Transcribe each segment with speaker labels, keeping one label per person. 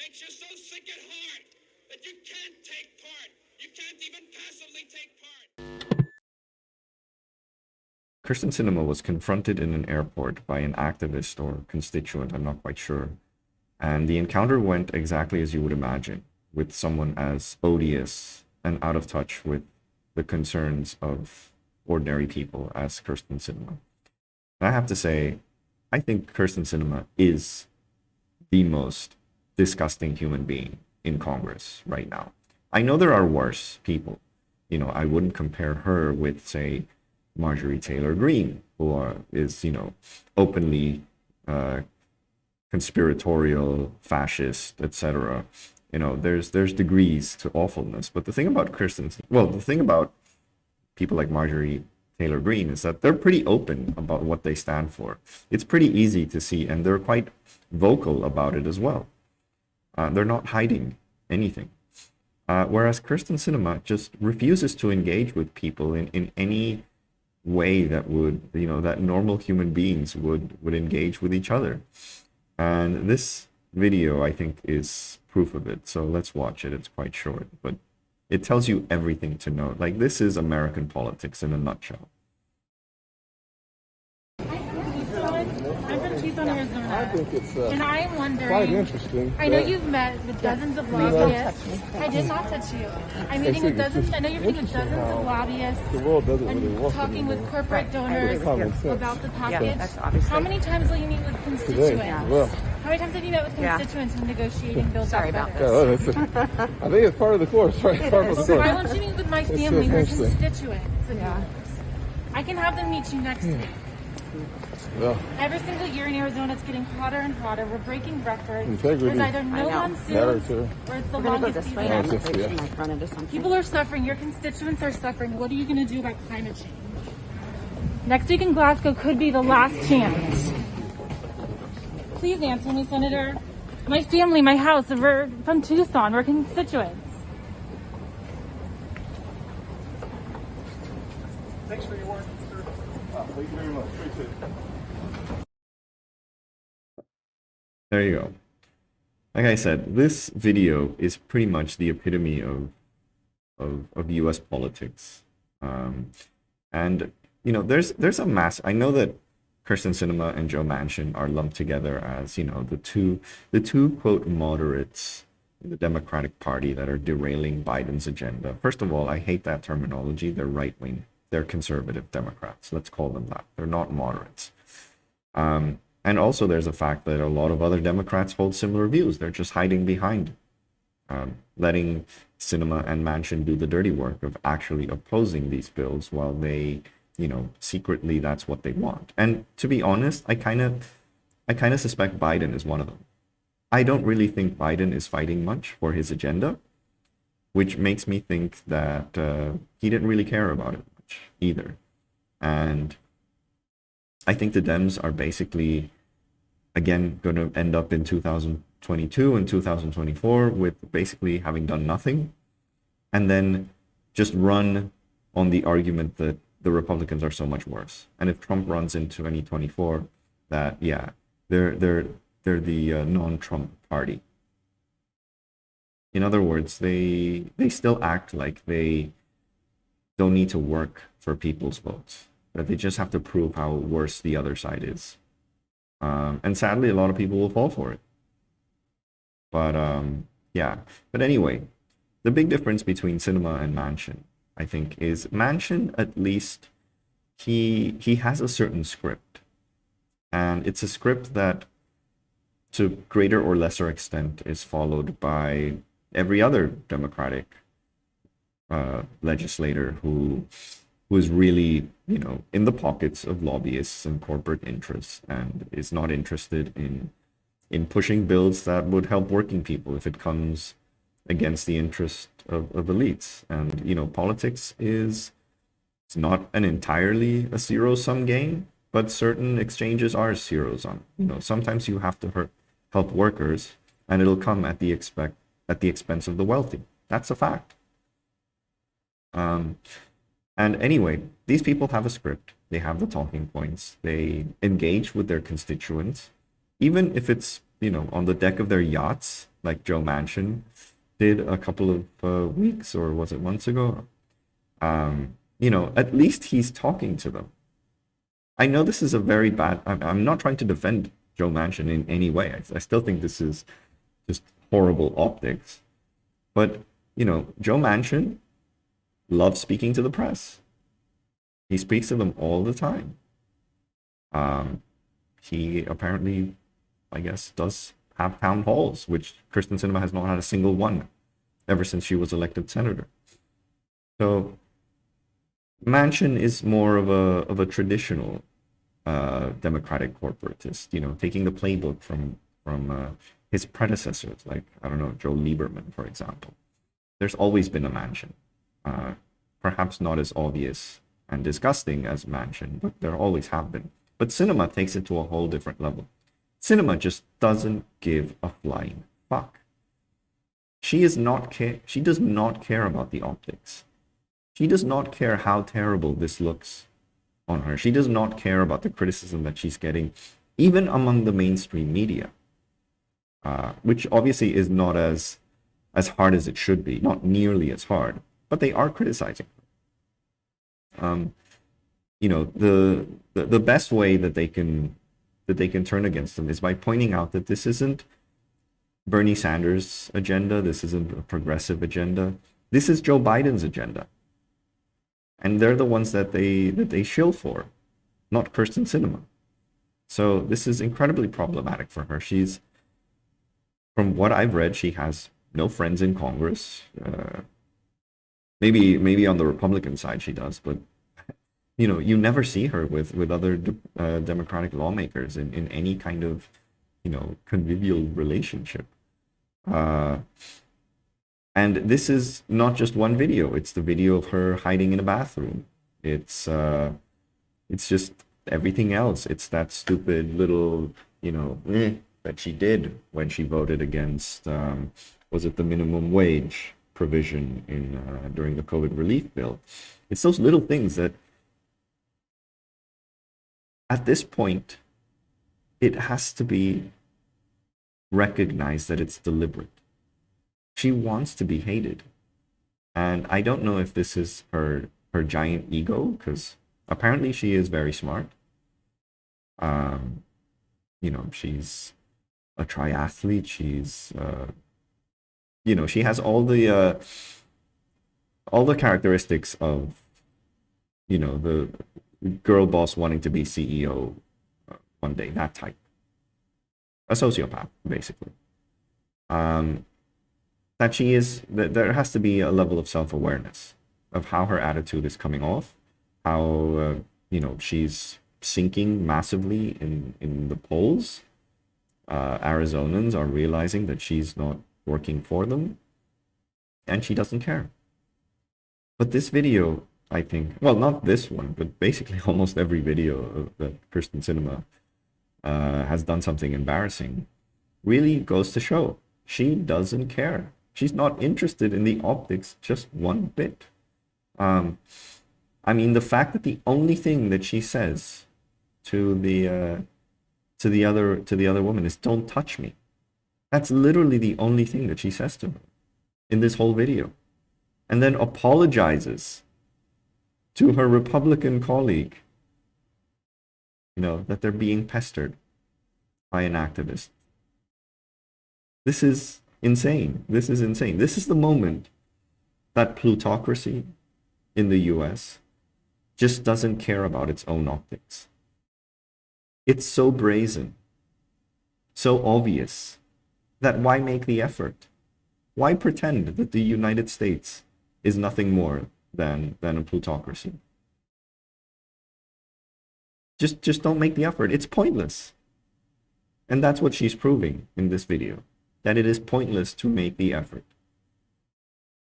Speaker 1: makes you so sick at heart that you can't take part. You can't even passively take part.
Speaker 2: Kyrsten Sinema was confronted in an airport by an activist or constituent, I'm not quite sure. And the encounter went exactly as you would imagine, with someone as odious and out of touch with the concerns of ordinary people as Kyrsten Sinema. And I have to say, I think Kyrsten Sinema is the most disgusting human being in Congress right now. I know there are worse people. You know, I wouldn't compare her with, say, Marjorie Taylor Greene, who is, you know, openly conspiratorial, fascist, etc. You know, there's degrees to awfulness. But the thing about the thing about people like Marjorie Taylor Greene is that they're pretty open about what they stand for. It's pretty easy to see, and they're quite vocal about it as well. They're not hiding anything. Whereas Kyrsten Sinema just refuses to engage with people in any way that would, you know, that normal human beings would engage with each other. And this video, I think, is proof of it. So let's watch it. It's quite short, but it tells you everything to know. Like, this is American politics in a nutshell.
Speaker 3: I'm from Tucson, Arizona.
Speaker 4: I think it's
Speaker 3: and I'm wondering,
Speaker 4: quite interesting.
Speaker 3: I know you've met with dozens of lobbyists. I did not touch you. I'm meeting with dozens. I know you're meeting with dozens of lobbyists.
Speaker 4: The world doesn't really
Speaker 3: and
Speaker 4: work
Speaker 3: talking
Speaker 4: anymore.
Speaker 3: with corporate donors about the package. How many times will you meet with constituents?
Speaker 4: Today, well,
Speaker 3: How many times have you met with constituents in negotiating bills? Sorry about
Speaker 4: yeah, well, I think it's part of the course, right? Part of the
Speaker 3: So I
Speaker 4: course.
Speaker 3: want you to meet with my family who are
Speaker 4: interesting.
Speaker 3: constituents of yours. I can have them meet you next week.
Speaker 4: Well,
Speaker 3: Every single year in Arizona, it's getting hotter and hotter. We're breaking records.
Speaker 4: Integrity.
Speaker 3: There's either no monsoon or it's the longest season ever. People are suffering. Your constituents are suffering. What are you going to do about climate change? Next week in Glasgow could be the last chance. Please answer me, Senator. My family, my house, we're from Tucson. We're constituents.
Speaker 4: thanks for your work, sir. Thank you very much. Appreciate it.
Speaker 2: There you go. Like I said, this video is pretty much the epitome of US politics. And, you know, there's a mass. I know that Kyrsten Sinema and Joe Manchin are lumped together as, you know, the two quote moderates in the Democratic Party that are derailing Biden's agenda. First of all, I hate that terminology. They're right-wing. They're conservative Democrats. Let's call them that. They're not moderates. And also there's a fact that a lot of other Democrats hold similar views. They're just hiding behind, letting Sinema and Manchin do the dirty work of actually opposing these bills while they, you know, secretly that's what they want. And to be honest, I kind of suspect Biden is one of them. I don't really think Biden is fighting much for his agenda, which makes me think that he didn't really care about it much either. And I think the Dems are basically, again, going to end up in 2022 and 2024 with basically having done nothing, and then just run on the argument that the Republicans are so much worse. And if Trump runs in 2024, that, yeah, they're the non-Trump party. In other words, they still act like they don't need to work for people's votes, that they just have to prove how worse the other side is. And sadly, a lot of people will fall for it. But yeah. But anyway, the big difference between Sinema and Manchin, I think, is Manchin, at least, he has a certain script. And it's a script that, to greater or lesser extent, is followed by every other Democratic legislator who is really, you know, in the pockets of lobbyists and corporate interests, and is not interested in pushing bills that would help working people if it comes against the interest of elites. And, you know, politics it's not an entirely a zero-sum game, but certain exchanges are zero-sum. You know, sometimes you have to help workers, and it'll come at the expense of the wealthy. That's a fact. And anyway, these people have a script. They have the talking points. They engage with their constituents, even if it's on the deck of their yachts, like Joe Manchin did a couple of weeks, or was it months ago? At least he's talking to them. I know this is a very bad, I'm not trying to defend Joe Manchin in any way. I still think this is just horrible optics. But, Joe Manchin loves speaking to the press. He speaks to them all the time. He apparently, I guess, does have town halls, which Kyrsten Sinema has not had a single one ever since she was elected senator. So Manchin is more of a traditional democratic corporatist, taking the playbook from his predecessors, like, I don't know, Joe Lieberman, for example. There's always been a Manchin, perhaps not as obvious and disgusting as Manchin, but there always have been. But Sinema takes it to a whole different level. Sinema just doesn't give a flying fuck. She does not care about the optics. She does not care how terrible this looks on her. She does not care about the criticism that she's getting, even among the mainstream media, which obviously is not as hard as it should be, not nearly as hard, but they are criticizing her. The best way that they can turn against them is by pointing out that this isn't Bernie Sanders' agenda, this isn't a progressive agenda, this is Joe Biden's agenda. And they're the ones that they shill for, not Kyrsten Sinema. So this is incredibly problematic for her. From what I've read, she has no friends in Congress. Maybe on the Republican side she does, but you never see her with other Democratic lawmakers in any kind of convivial relationship. And this is not just one video. It's the video of her hiding in a bathroom. It's just everything else. It's that stupid little, that she did when she voted against, was it the minimum wage provision during the COVID relief bill? It's those little things that, at this point, it has to be recognized that it's deliberate. She wants to be hated. And I don't know if this is her giant ego, because apparently she is very smart. She's a triathlete. She's, she has all the characteristics of, the girl boss wanting to be CEO one day, that type. A sociopath, basically. That there has to be a level of self-awareness of how her attitude is coming off, how she's sinking massively in the polls. Arizonans are realizing that she's not working for them, and she doesn't care. But this video, I think, well, not this one, but basically almost every video that Kyrsten Sinema has done something embarrassing, really goes to show she doesn't care. She's not interested in the optics just one bit. The fact that the only thing that she says to the other woman is "Don't touch me." That's literally the only thing that she says to her in this whole video, and then apologizes to her Republican colleague. That they're being pestered by an activist. This is insane. This is insane. This is the moment that plutocracy in the US just doesn't care about its own optics. It's so brazen, so obvious, that why make the effort? Why pretend that the United States is nothing more than a plutocracy? Just don't make the effort. It's pointless. And that's what she's proving in this video, that it is pointless to make the effort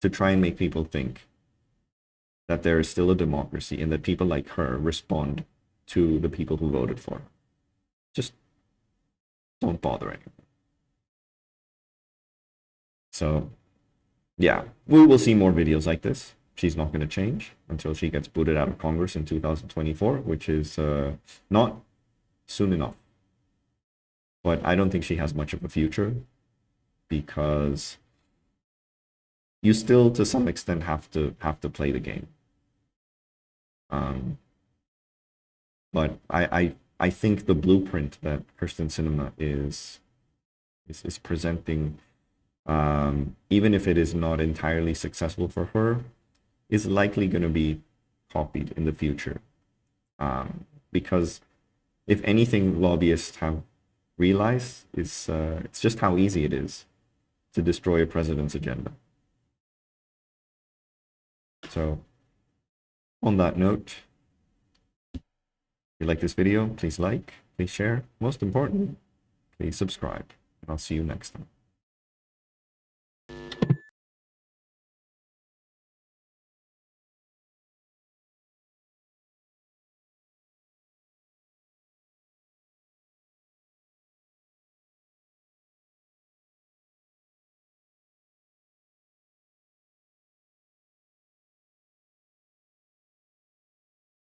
Speaker 2: to try and make people think that there is still a democracy and that people like her respond to the people who voted for her. Just don't bother anymore. So, yeah, we will see more videos like this. She's not going to change until she gets booted out of Congress in 2024, which is not soon enough. but I don't think she has much of a future, because you still, to some extent, have to play the game. But I think the blueprint that Kyrsten Sinema is presenting, even if it is not entirely successful for her, is likely going to be copied in the future. Because if anything, lobbyists have realized it's just how easy it is to destroy a president's agenda. So, on that note, if you like this video, please like, please share, most importantly, please subscribe, and I'll see you next time.